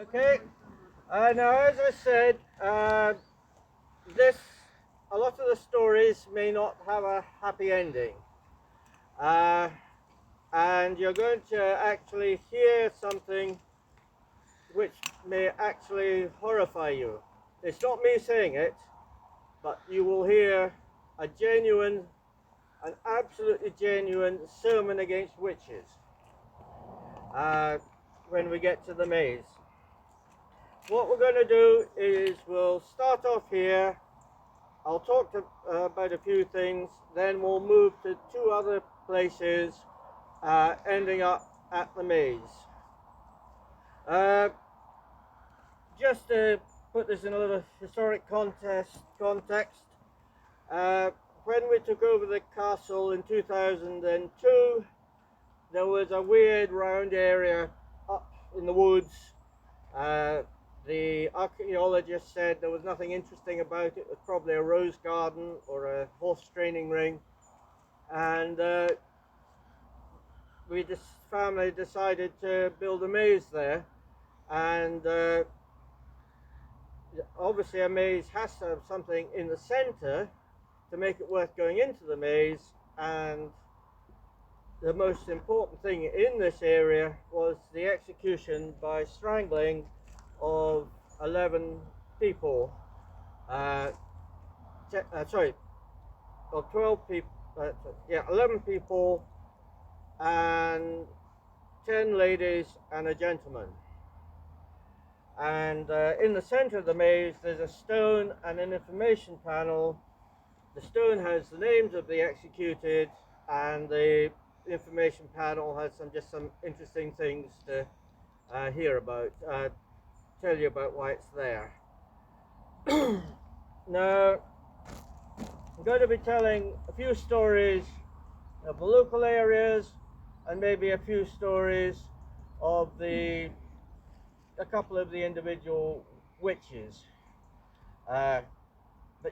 Okay. Now, as I said, this a lot of the stories may not have a happy ending, and you're going to actually hear something which may actually horrify you. It's not me saying it, but you will hear a genuine, an absolutely genuine sermon against witches when we get to the maze. What we're going to do is we'll start off here. I'll talk about a few things, then we'll move to two other places, ending up at the maze. Just to put this in a little historic context, when we took over the castle in 2002, there was a weird round area up in the woods. The archaeologist said there was nothing interesting about it. It was probably a rose garden or a horse training ring. And this family decided to build a maze there. And obviously a maze has to have something in the center to make it worth going into the maze. And the most important thing in this area was the execution by strangling of 11 people, of 12 people, 11 people and 10 ladies and a gentleman. And in the center of the maze there's a stone and an information panel. The stone has the names of the executed, and the information panel has some interesting things to hear about. Tell you about why it's there. Now, I'm going to be telling a few stories of the local areas and maybe a few stories of a couple of the individual witches. But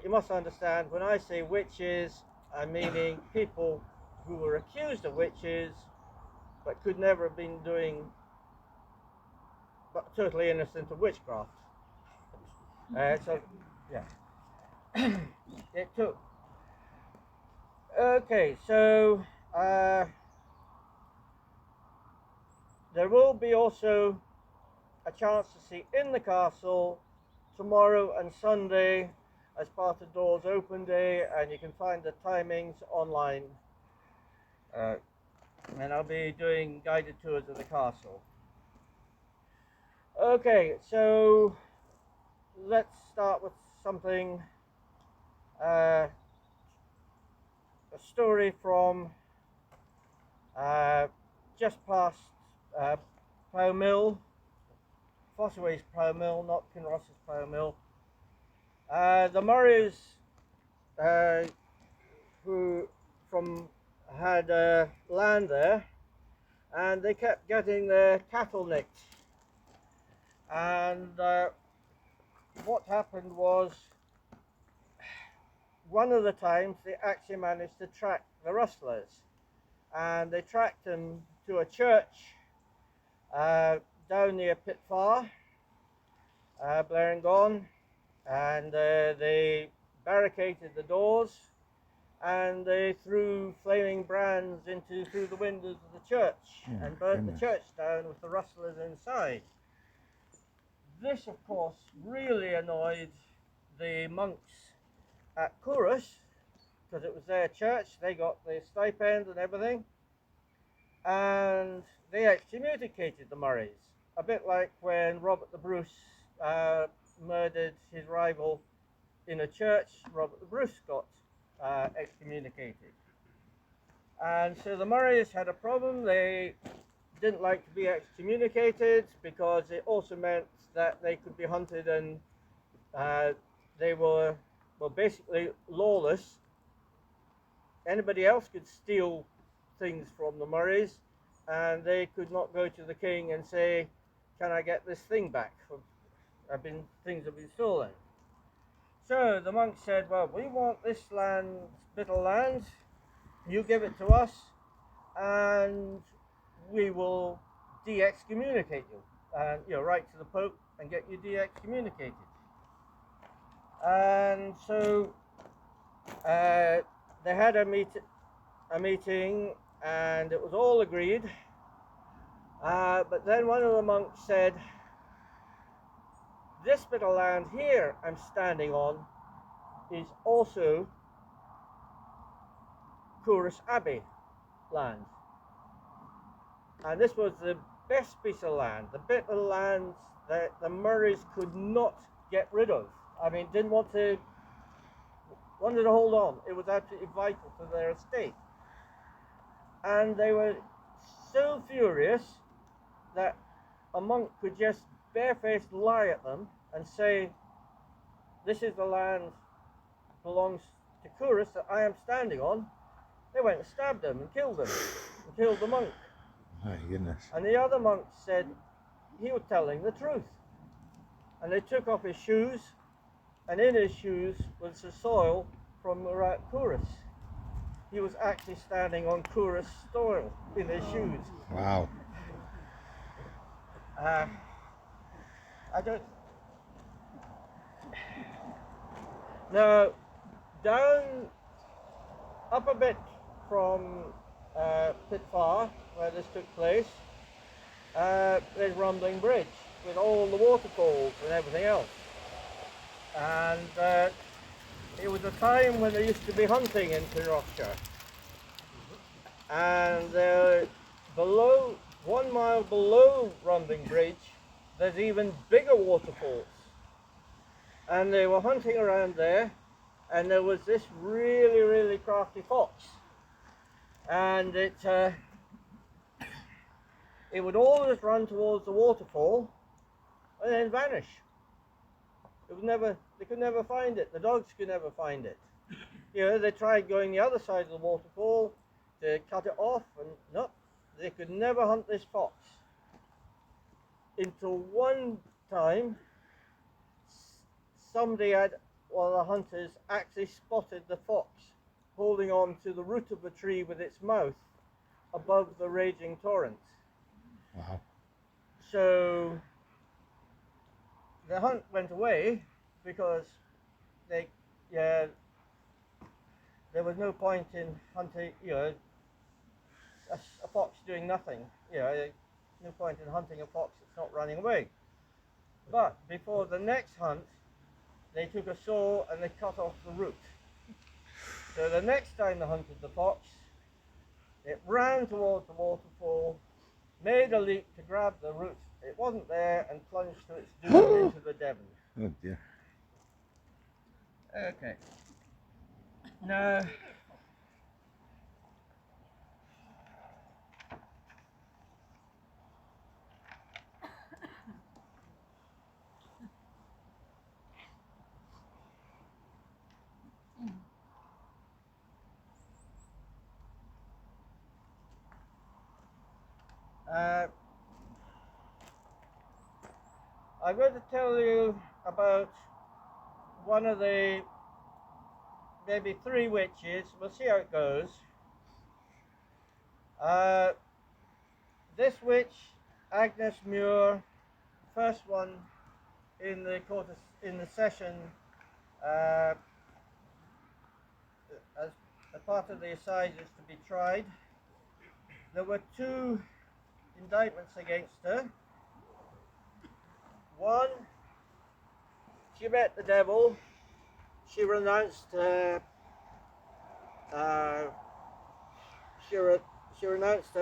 you must understand, when I say witches, I'm meaning people who were accused of witches but could never have been doing, but totally innocent of witchcraft. So, yeah. It took. Okay, so there will be also a chance to see in the castle tomorrow and Sunday as part of Doors Open Day, and you can find the timings online. And I'll be doing guided tours of the castle. Okay, so let's start with something, a story from just past Plough Mill, Fossoway's Plough Mill, not Kinross's Plough Mill. The Murrays, who had land there, and they kept getting their cattle nicked. And what happened was, one of the times they actually managed to track the rustlers, and they tracked them to a church down near Pitfar, Blaringon, and they barricaded the doors, and they threw flaming brands through the windows of the church, and burnt the church down with the rustlers inside. This, of course, really annoyed the monks at Corus, because it was their church. They got the stipend and everything, and they excommunicated the Murrays, a bit like when Robert the Bruce murdered his rival in a church. Robert the Bruce got excommunicated. And so the Murrays had a problem. They didn't like to be excommunicated because it also meant that they could be hunted, and they were basically lawless. Anybody else could steal things from the Murrays, and they could not go to the king and say, "Can I get this thing back? Things have been stolen." So the monks said, "Well, we want this bit of land. You give it to us, and we will de-excommunicate you." and write to the Pope and get you de-excommunicated. And so they had a meeting, and it was all agreed. But then one of the monks said, "This bit of land here I'm standing on is also Courus Abbey land." And this was the best piece of land, the bit of land that the Murrays could not get rid of. I mean, wanted to hold on. It was absolutely vital to their estate. And they were so furious that a monk could just barefaced lie at them and say, "This is the land belongs to Courus that I am standing on." They went and stabbed him and killed him, and killed the monk. My goodness. And the other monk said he was telling the truth. And they took off his shoes, and in his shoes was the soil from Courus. He was actually standing on Courus soil in his shoes. Wow. I don't... Now, up a bit from Pitfar, where this took place, there's Rumbling Bridge with all the waterfalls and everything else. And it was a time when there used to be hunting in Kinrochshire. And below, 1 mile below Rumbling Bridge, there's even bigger waterfalls. And they were hunting around there, and there was this really, really crafty fox. And it would always run towards the waterfall and then vanish. They could never find it. The dogs could never find it. They tried going the other side of the waterfall to cut it off, and no, they could never hunt this fox. Until one time, one of the hunters actually spotted the fox holding on to the root of the tree with its mouth above the raging torrent. Wow. So the hunt went away because there was no point in hunting, a fox doing nothing. No point in hunting a fox that's not running away. But before the next hunt, they took a saw and they cut off the root. So the next time they hunted the fox, it ran towards the waterfall, made a leap to grab the root. It wasn't there, and plunged to its doom into the Devon. Oh dear. Okay. Now, I'm going to tell you about one of the maybe 3 witches. We'll see how it goes. This witch, Agnes Muir, first one in the session as part of the assizes to be tried. There were 2 indictments against her. One, she met the devil. She renounced her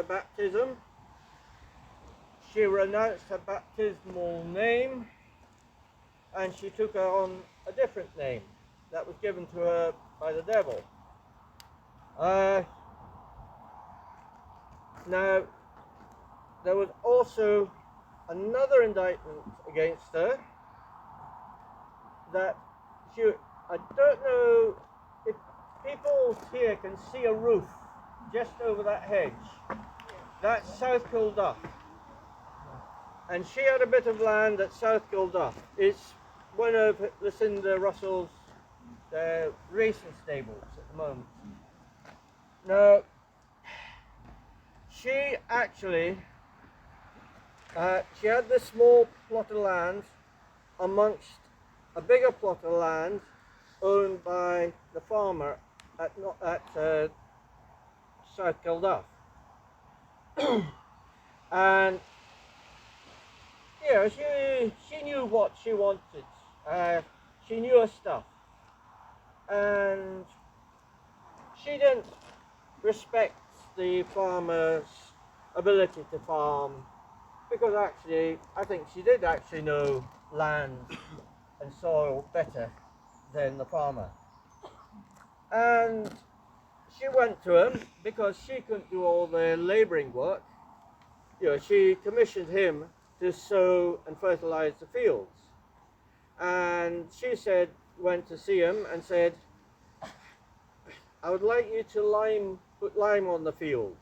baptism. She renounced her baptismal name, and she took on a different name that was given to her by the devil. Now, there was also another indictment against her that I don't know if people here can see a roof just over that hedge. That's South Kilduff. And she had a bit of land at South Kilduff. It's one of Lucinda Russell's racing stables at the moment. Now, she actually She had this small plot of land amongst a bigger plot of land owned by the farmer at South Kilduff. And yeah, she knew what she wanted. She knew her stuff, and she didn't respect the farmer's ability to farm, because actually I think she did actually know land and soil better than the farmer. And she went to him because she couldn't do all the labouring work. You know, she commissioned him to sow and fertilize the fields. And she went to see him and said, I would like you to put lime on the field.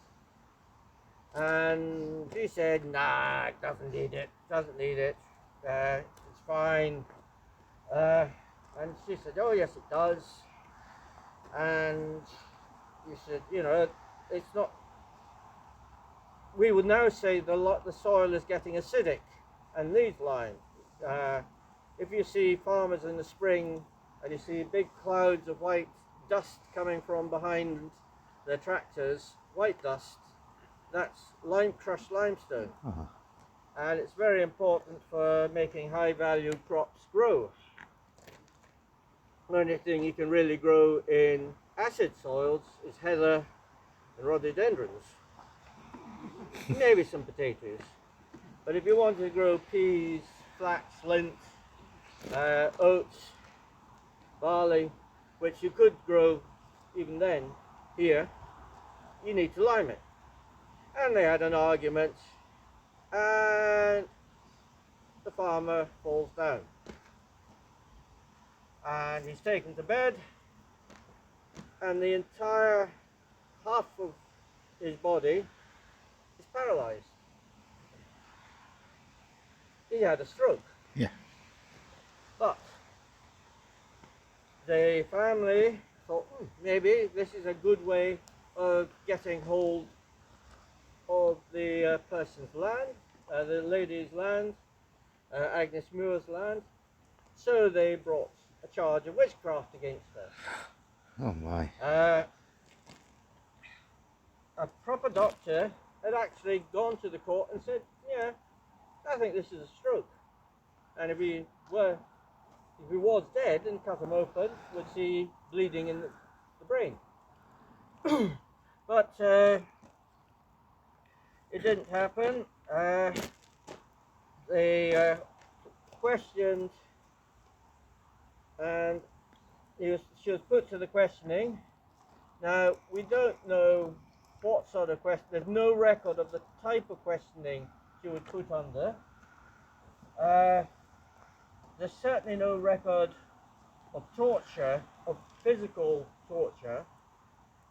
And he said, nah, it doesn't need it, it's fine. And she said, oh yes it does. And he said, you know, it's not, we would now say the soil is getting acidic and needs lime. If you see farmers in the spring and you see big clouds of white dust coming from behind their tractors, white dust, that's crushed limestone. And it's very important for making high value crops grow. The only thing you can really grow in acid soils is heather and rhododendrons. Maybe some potatoes. But if you want to grow peas, flax, lint, oats, barley, which you could grow even then here, you need to lime it. And they had an argument, and the farmer falls down. And he's taken to bed, and the entire half of his body is paralyzed. He had a stroke. Yeah. But the family thought, maybe this is a good way of getting hold of the person's land, the lady's land, Agnes Muir's land. So they brought a charge of witchcraft against her. Oh my. A proper doctor had actually gone to the court and said, yeah, I think this is a stroke. And if he was dead and cut him open, would see bleeding in the brain. But it didn't happen. They questioned, and she was put to the questioning. Now, we don't know what sort of question, there's no record of the type of questioning she was put under. There's certainly no record of torture, of physical torture.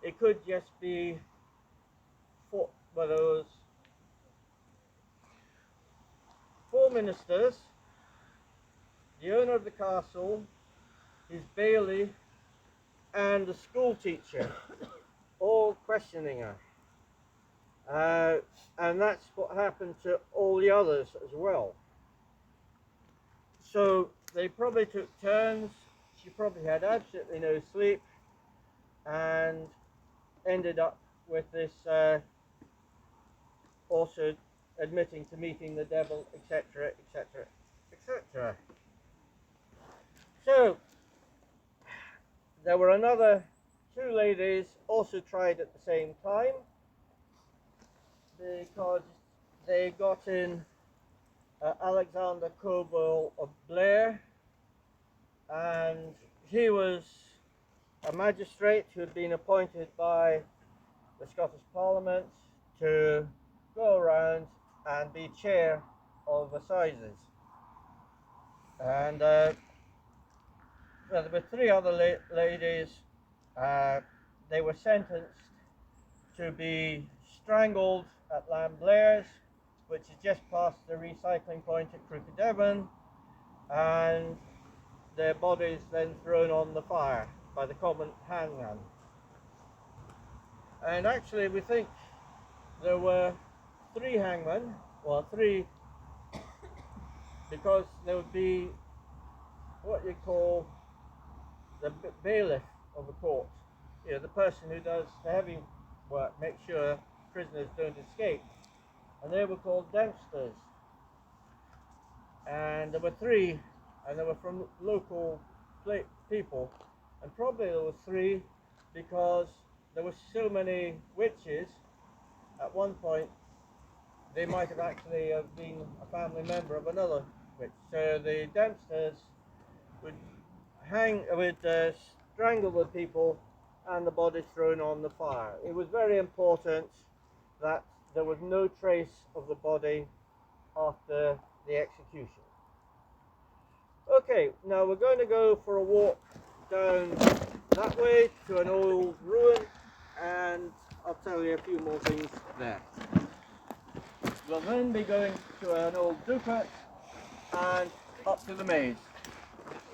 It could just be by those 4 ministers, the owner of the castle, his bailey, and the school teacher, all questioning her. And that's what happened to all the others as well. So they probably took turns. She probably had absolutely no sleep and ended up with this also admitting to meeting the devil, etc., etc., etc. So there were another 2 ladies also tried at the same time, because they got in Alexander Coble of Blair, and he was a magistrate who had been appointed by the Scottish Parliament to go around and be chair of assizes. And there were 3 other ladies. They were sentenced to be strangled at Lamblair's, which is just past the recycling point at Crooked Devon, and their bodies then thrown on the fire by the common hangman. And actually we think there were 3 hangmen, well 3 because there would be what you call the bailiff of the court. You know, the person who does the heavy work, make sure prisoners don't escape. And they were called dempsters. And there were 3, and they were from local people. And probably there were 3 because there were so many witches at one point. They might have actually been a family member of another witch. So the dempsters would strangle the people and the bodies thrown on the fire. It was very important that there was no trace of the body after the execution. Okay, now we're going to go for a walk down that way to an old ruin, and I'll tell you a few more things there. We'll then be going to an old dupet and up to the maze.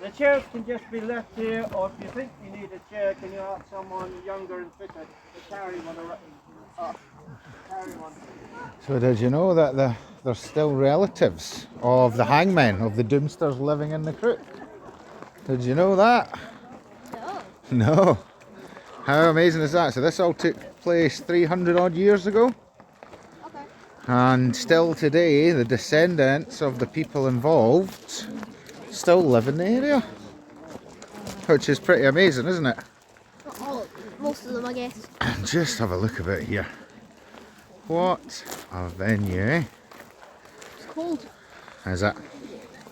The chairs can just be left here, or if you think you need a chair, can you ask someone younger and fitter to carry one up? Carry one. So did you know that there's still relatives of the hangmen, of the doomsters living in the crypt? Did you know that? No. No. How amazing is that? So this all took place 300 odd years ago. Okay. And still today, the descendants of the people involved still live in the area. Which is pretty amazing, isn't it? Not all of them. Most of them, I guess. Just have a look about here. What a venue, eh? It's cold. Is it?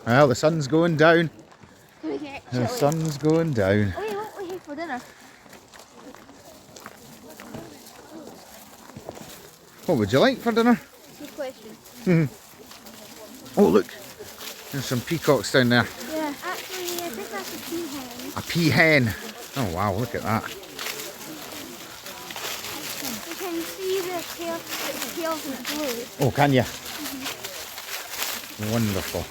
Well, the sun's going down. It's gonna get The chilly. sun's going down. Oh, yeah, what we have for dinner? What would you like for dinner? Good question. Oh, look. There's some peacocks down there. Yeah, actually, I think that's a peahen. A peahen. Oh, wow, look at that. You can see the tails in blue. Oh, can you? Wonderful.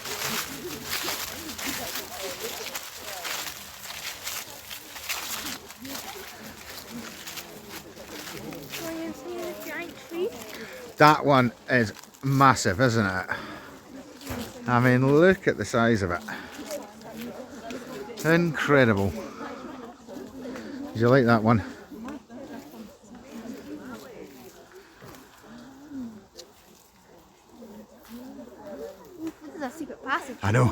So you can see the giant tree. That one is massive, isn't it? I mean, look at the size of it. Incredible. Did you like that one? This is a secret passage. I know.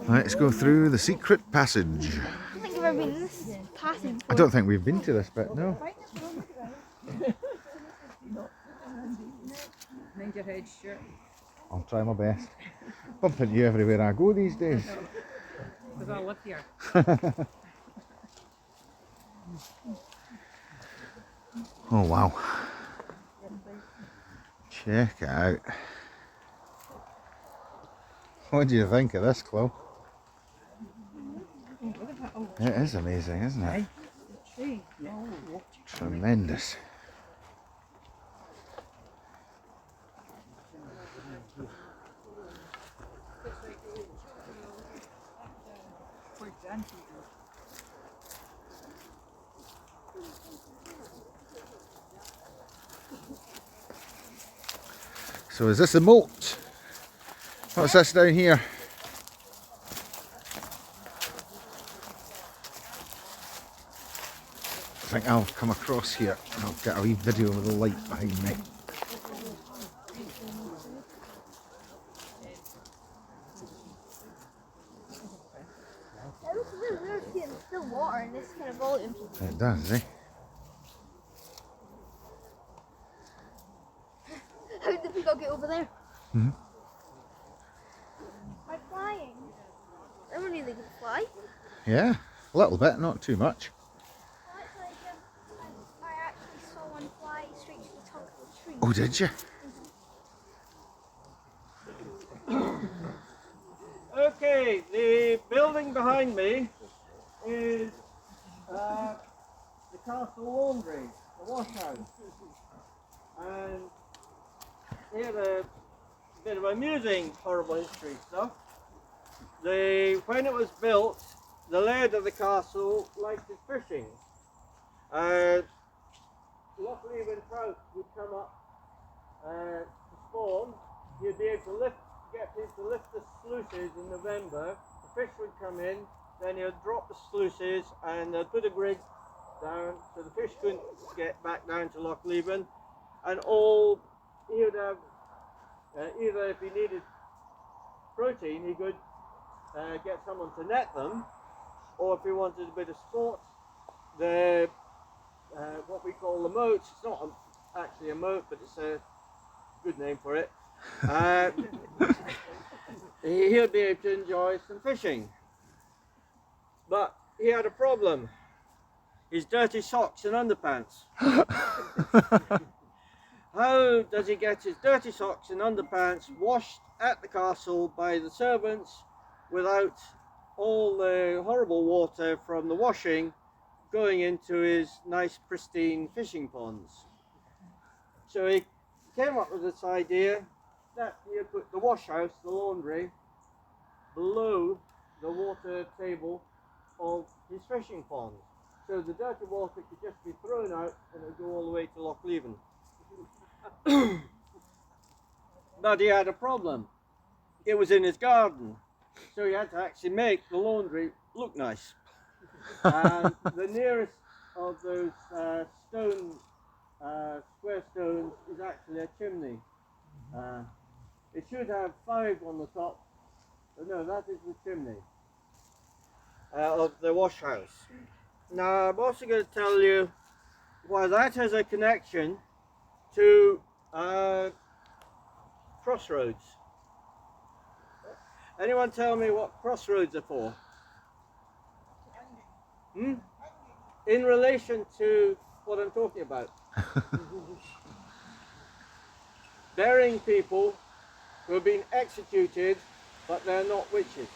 Let's go through the secret passage. I don't think I've ever been in this passage before. I don't think we've been to this bit, no. Mind your head shut. I'll try my best. Bumping you everywhere I go these days. Because I live here. Oh wow. Check it out. What do you think of this, Chloe? It is amazing, isn't it? Tree. Tremendous. So is this a moat? What's this down here? I think I'll come across here and I'll get a wee video with the light behind me. It looks really weird seeing still water in this kind of volume. It does, eh? How did the peacock get over there? Mhm. By flying. I don't really good fly. Yeah, a little bit, not too much. I actually saw one fly straight to the top of the tree. Oh, did you? Okay, the building behind me is the castle laundry, the washhouse. And here's a bit of amusing, horrible history stuff. When it was built, the laird of the castle liked his fishing. Luckily, when trout would come up to spawn, you'd be able to lift get people to lift the sluices in November, the fish would come in, then he'd drop the sluices and they'd put a grid down so the fish couldn't get back down to Loch Leven, and all he would have, either if he needed protein he could get someone to net them, or if he wanted a bit of sport, the what we call the moat, it's not actually a moat but it's a good name for it, he would be able to enjoy some fishing. But he had a problem. His dirty socks and underpants. How does he get his dirty socks and underpants washed at the castle by the servants without all the horrible water from the washing going into his nice pristine fishing ponds? So he came up with this idea that he would put the wash house, the laundry, below the water table of his fishing pond. So the dirty water could just be thrown out and it would go all the way to Loch Leven. But he had a problem. It was in his garden. So he had to actually make the laundry look nice. And the nearest of those square stones is actually a chimney. It should have 5 on the top, but no, that is the chimney of the wash house. Now I'm also going to tell you why that has a connection to crossroads. Anyone tell me what crossroads are for? In relation to what I'm talking about. Burying people who have been executed but they're not witches.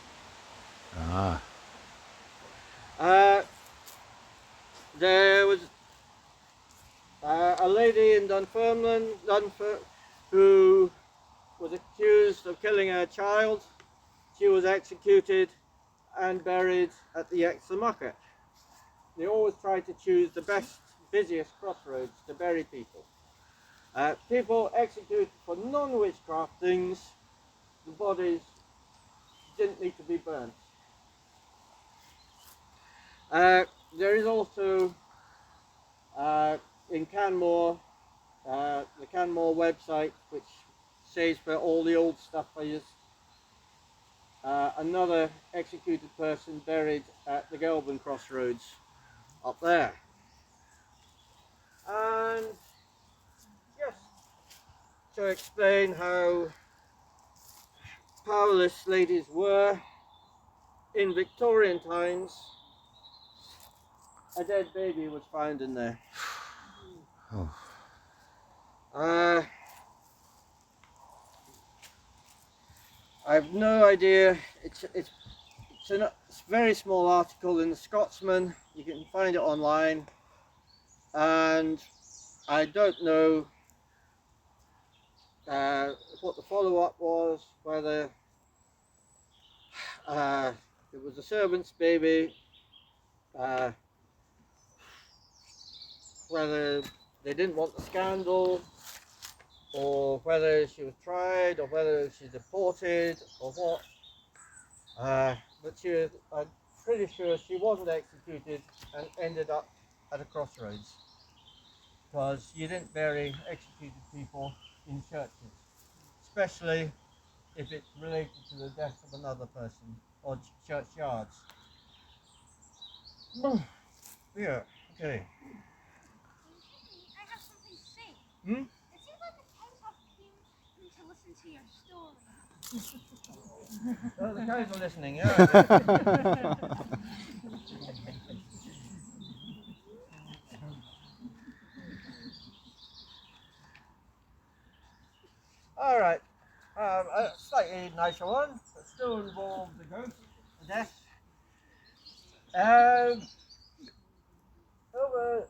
There was a lady in Dunfermline who was accused of killing her child. She was executed and buried at the Exeter Market. They always try to choose the best, busiest crossroads to bury people. People executed for non-witchcraft things, the bodies didn't need to be burnt. There is also in Canmore, the Canmore website, which says where all the old stuff is, another executed person buried at the Gelban Crossroads up there. And just to explain how powerless ladies were, in Victorian times, a dead baby was found in there. I have no idea. It's a very small article in the Scotsman. You can find it online, and I don't know what the follow-up was, whether it was a servant's baby, whether they didn't want the scandal, or whether she was tried, or whether she was deported, or what. But I'm pretty sure she wasn't executed and ended up at a crossroads, because you didn't bury executed people in churches, especially if it's related to the death of another person, or churchyards. Yeah, okay. I have something to say. Hmm? It seems like the cows have came to listen to your story. Oh, the cows are listening, yeah. All right, a slightly nicer one, but still involves the ghost, the death. Over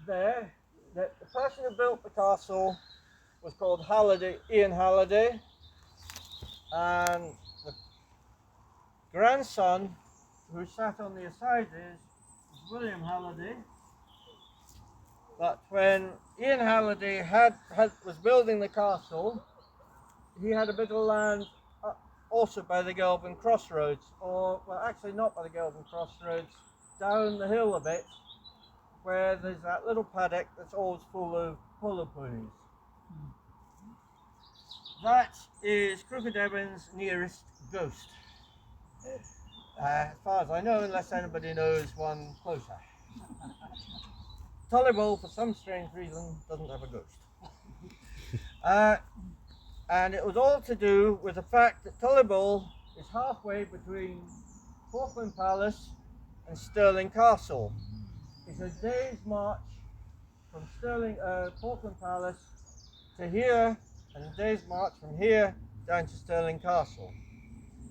there, the person who built the castle was called Ian Halliday, and the grandson who sat on the assizes was William Halliday. But when Ian Halliday was building the castle, he had a bit of land also by the Gelban Crossroads, or, well, actually not by the Gelban Crossroads, down the hill a bit, where there's that little paddock that's always full of polo ponies. That is Crooked Eben's nearest ghost. As far as I know, unless anybody knows one closer. Tullibole, for some strange reason, doesn't have a ghost. And it was all to do with the fact that Tullibole is halfway between Falkland Palace and Stirling Castle. It's a day's march from Falkland Palace to here, and a day's march from here down to Stirling Castle.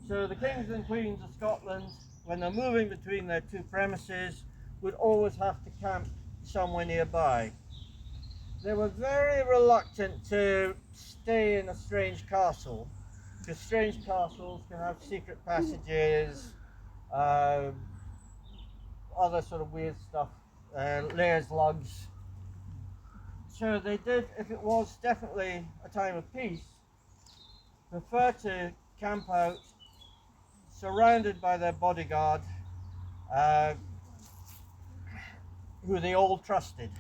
So the kings and queens of Scotland, when they're moving between their two premises, would always have to camp somewhere nearby. They were very reluctant to stay in a strange castle, because strange castles can have secret passages, other sort of weird stuff, layers, lugs. So they did, if it was definitely a time of peace, prefer to camp out surrounded by their bodyguard, who they all trusted.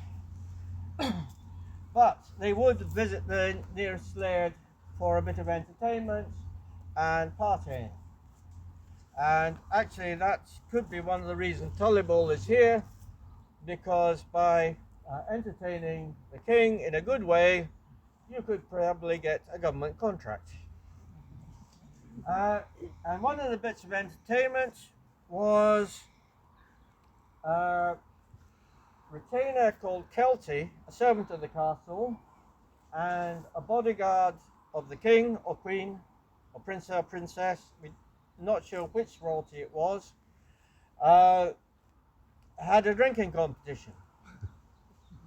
But they would visit the nearest laird for a bit of entertainment and partying. And actually that could be one of the reasons Tullibole is here, because by entertaining the king in a good way, you could probably get a government contract. And one of the bits of entertainment was a retainer called Kelty, a servant of the castle, and a bodyguard of the king or queen or prince or princess, we're not sure which royalty it was, had a drinking competition.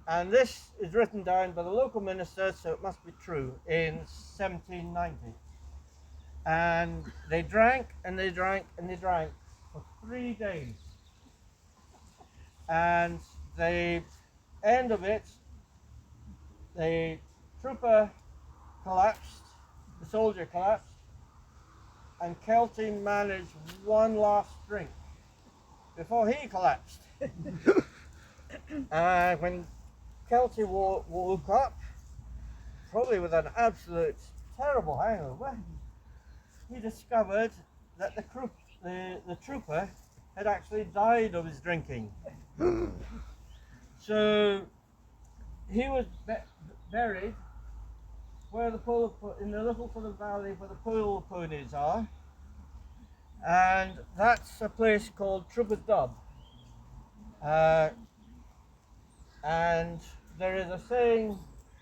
And this is written down by the local minister, so it must be true, in 1790. And they drank and they drank and they drank for 3 days. And the end of it, the trooper collapsed, the soldier collapsed, and Kelty managed one last drink before he collapsed. When Kelty woke up, probably with an absolute terrible hangover, he discovered that the trooper had actually died of his drinking. So he was buried where in the little sort of valley where the polo ponies are, and that's a place called Trooper's Dub. And there is a saying,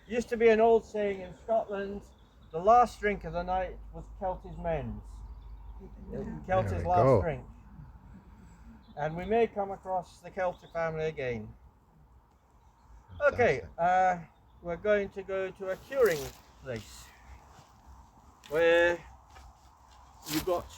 used to be an old saying in Scotland, the last drink of the night was Kelty's men's. Kelty's last drink. And we may come across the Kelty family again. Okay, we're going to go to a curing place where you've got